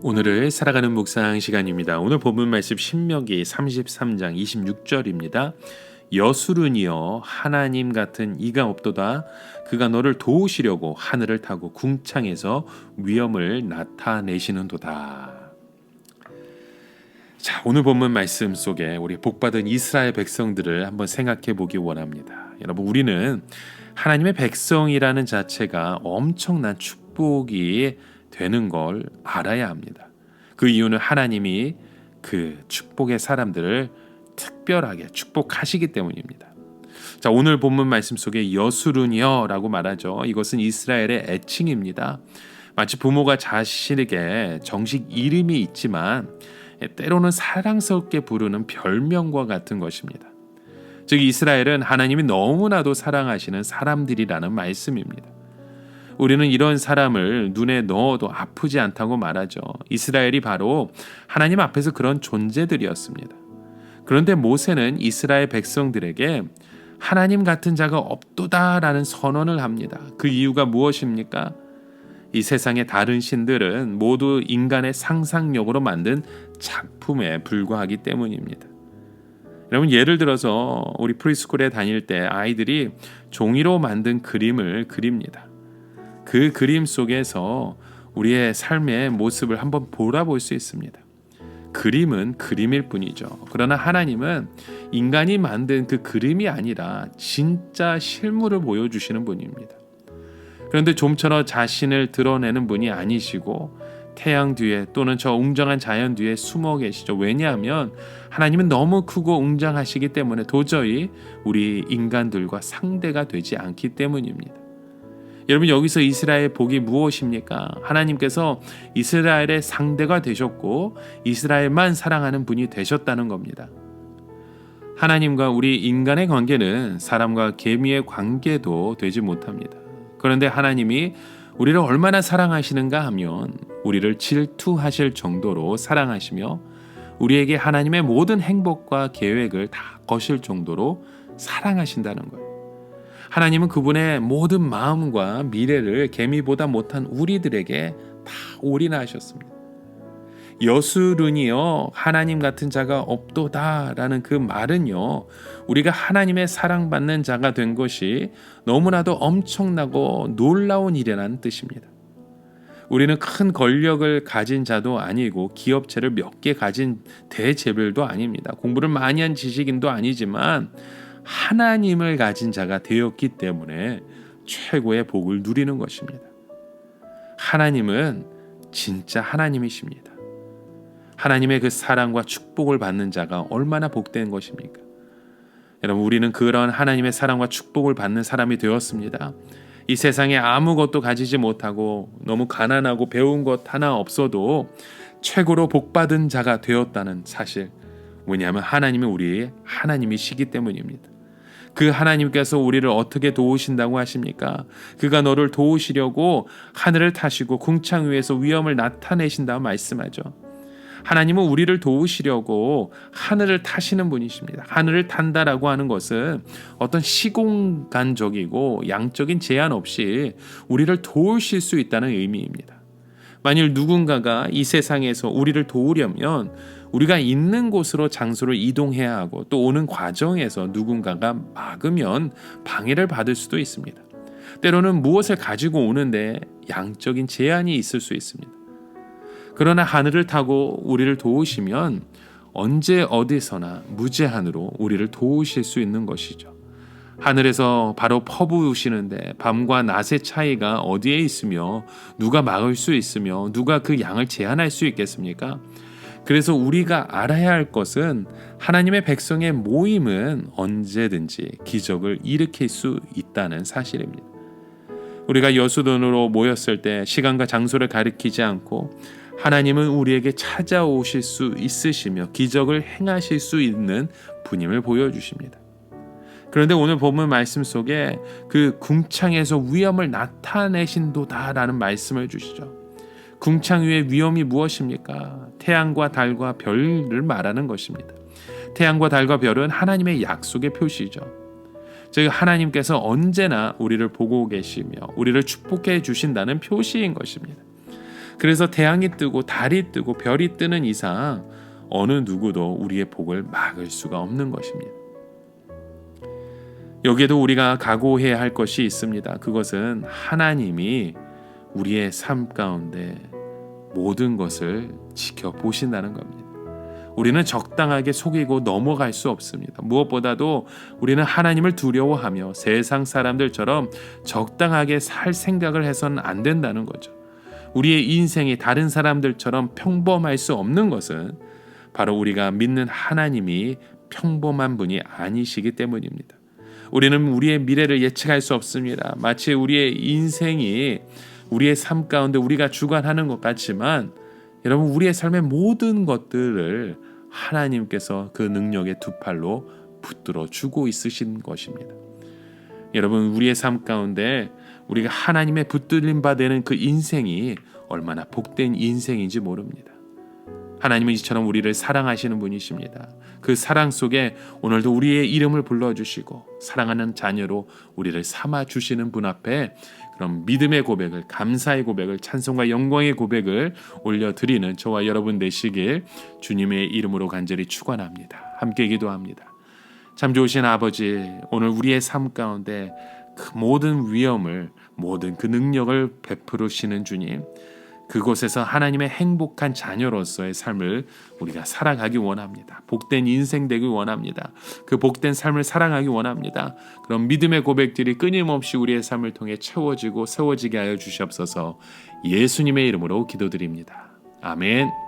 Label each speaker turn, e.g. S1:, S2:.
S1: 오늘을 살아가는 묵상 시간입니다. 오늘 본문 말씀 신명기 33장 26절입니다. 여수르니여 하나님 같은 이가 없도다. 그가 너를 도우시려고 하늘을 타고 궁창에서 위엄을 나타내시는도다. 자, 오늘 본문 말씀 속에 우리 복받은 이스라엘 백성들을 한번 생각해 보기 원합니다. 여러분, 우리는 하나님의 백성이라는 자체가 엄청난 축복이 되는 걸 알아야 합니다. 그 이유는 하나님이 그 축복의 사람들을 특별하게 축복하시기 때문입니다. 자, 오늘 본문 말씀 속에 여수르니여라고 말하죠. 이것은 이스라엘의 애칭입니다. 마치 부모가 자신에게 정식 이름이 있지만 때로는 사랑스럽게 부르는 별명과 같은 것입니다. 즉, 이스라엘은 하나님이 너무나도 사랑하시는 사람들이라는 말씀입니다. 우리는 이런 사람을 눈에 넣어도 아프지 않다고 말하죠. 이스라엘이 바로 하나님 앞에서 그런 존재들이었습니다. 그런데 모세는 이스라엘 백성들에게 하나님 같은 자가 없도다라는 선언을 합니다. 그 이유가 무엇입니까? 이 세상의 다른 신들은 모두 인간의 상상력으로 만든 작품에 불과하기 때문입니다. 여러분, 예를 들어서 우리 프리스쿨에 다닐 때 아이들이 종이로 만든 그림을 그립니다. 그 그림 속에서 우리의 삶의 모습을 한번 돌아볼 수 있습니다. 그림은 그림일 뿐이죠. 그러나 하나님은 인간이 만든 그 그림이 아니라 진짜 실물을 보여주시는 분입니다. 그런데 좀처럼 자신을 드러내는 분이 아니시고 태양 뒤에 또는 저 웅장한 자연 뒤에 숨어 계시죠. 왜냐하면 하나님은 너무 크고 웅장하시기 때문에 도저히 우리 인간들과 상대가 되지 않기 때문입니다. 여러분, 여기서 이스라엘의 복이 무엇입니까? 하나님께서 이스라엘의 상대가 되셨고 이스라엘만 사랑하는 분이 되셨다는 겁니다. 하나님과 우리 인간의 관계는 사람과 개미의 관계도 되지 못합니다. 그런데 하나님이 우리를 얼마나 사랑하시는가 하면 우리를 질투하실 정도로 사랑하시며 우리에게 하나님의 모든 행복과 계획을 다 거실 정도로 사랑하신다는 거예요. 하나님은 그분의 모든 마음과 미래를 개미보다 못한 우리들에게 다 올인하셨습니다. 여수르니여 하나님 같은 자가 없도다라는 그 말은요, 우리가 하나님의 사랑받는 자가 된 것이 너무나도 엄청나고 놀라운 일이라는 뜻입니다. 우리는 큰 권력을 가진 자도 아니고 기업체를 몇 개 가진 대재벌도 아닙니다. 공부를 많이 한 지식인도 아니지만 하나님을 가진 자가 되었기 때문에 최고의 복을 누리는 것입니다. 하나님은 진짜 하나님이십니다. 하나님의 그 사랑과 축복을 받는 자가 얼마나 복된 것입니까? 여러분, 우리는 그런 하나님의 사랑과 축복을 받는 사람이 되었습니다. 이 세상에 아무것도 가지지 못하고 너무 가난하고 배운 것 하나 없어도 최고로 복받은 자가 되었다는 사실. 왜냐하면 하나님이 우리의 하나님이시기 때문입니다. 그 하나님께서 우리를 어떻게 도우신다고 하십니까? 그가 너를 도우시려고 하늘을 타시고 궁창 위에서 위엄을 나타내신다고 말씀하죠. 하나님은 우리를 도우시려고 하늘을 타시는 분이십니다. 하늘을 탄다라고 하는 것은 어떤 시공간적이고 양적인 제한 없이 우리를 도우실 수 있다는 의미입니다. 만일 누군가가 이 세상에서 우리를 도우려면 우리가 있는 곳으로 장소를 이동해야 하고 또 오는 과정에서 누군가가 막으면 방해를 받을 수도 있습니다. 때로는 무엇을 가지고 오는데 양적인 제한이 있을 수 있습니다. 그러나 하늘을 타고 우리를 도우시면 언제 어디서나 무제한으로 우리를 도우실 수 있는 것이죠. 하늘에서 바로 퍼부으시는데 밤과 낮의 차이가 어디에 있으며 누가 막을 수 있으며 누가 그 양을 제한할 수 있겠습니까? 그래서 우리가 알아야 할 것은 하나님의 백성의 모임은 언제든지 기적을 일으킬 수 있다는 사실입니다. 우리가 여수돈으로 모였을 때 시간과 장소를 가리키지 않고 하나님은 우리에게 찾아오실 수 있으시며 기적을 행하실 수 있는 분임을 보여주십니다. 그런데 오늘 본문 말씀 속에 그 궁창에서 위엄을 나타내신도다라는 말씀을 주시죠. 궁창 위의 위엄이 무엇입니까? 태양과 달과 별을 말하는 것입니다. 태양과 달과 별은 하나님의 약속의 표시죠. 즉 하나님께서 언제나 우리를 보고 계시며 우리를 축복해 주신다는 표시인 것입니다. 그래서 태양이 뜨고 달이 뜨고 별이 뜨는 이상 어느 누구도 우리의 복을 막을 수가 없는 것입니다. 여기에도 우리가 각오해야 할 것이 있습니다. 그것은 하나님이 우리의 삶 가운데 모든 것을 지켜보신다는 겁니다. 우리는 적당하게 속이고 넘어갈 수 없습니다. 무엇보다도 우리는 하나님을 두려워하며 세상 사람들처럼 적당하게 살 생각을 해서는 안 된다는 거죠. 우리의 인생이 다른 사람들처럼 평범할 수 없는 것은 바로 우리가 믿는 하나님이 평범한 분이 아니시기 때문입니다. 우리는 우리의 미래를 예측할 수 없습니다. 마치 우리의 인생이 우리의 삶 가운데 우리가 주관하는 것 같지만 여러분, 우리의 삶의 모든 것들을 하나님께서 그 능력의 두 팔로 붙들어 주고 있으신 것입니다. 여러분, 우리의 삶 가운데 우리가 하나님의 붙들림 받는 그 인생이 얼마나 복된 인생인지 모릅니다. 하나님은 이처럼 우리를 사랑하시는 분이십니다. 그 사랑 속에 오늘도 우리의 이름을 불러주시고 사랑하는 자녀로 우리를 삼아주시는 분 앞에 그럼 믿음의 고백을, 감사의 고백을, 찬송과 영광의 고백을 올려드리는 저와 여러분 되시길 주님의 이름으로 간절히 축원합니다. 함께 기도합니다. 참 좋으신 아버지, 오늘 우리의 삶 가운데 그 모든 위험을, 모든 그 능력을 베푸시는 주님, 그곳에서 하나님의 행복한 자녀로서의 삶을 우리가 살아가기 원합니다. 복된 인생 되기 원합니다. 그 복된 삶을 살아가기 원합니다. 그럼 믿음의 고백들이 끊임없이 우리의 삶을 통해 채워지고 세워지게 하여 주시옵소서. 예수님의 이름으로 기도드립니다. 아멘.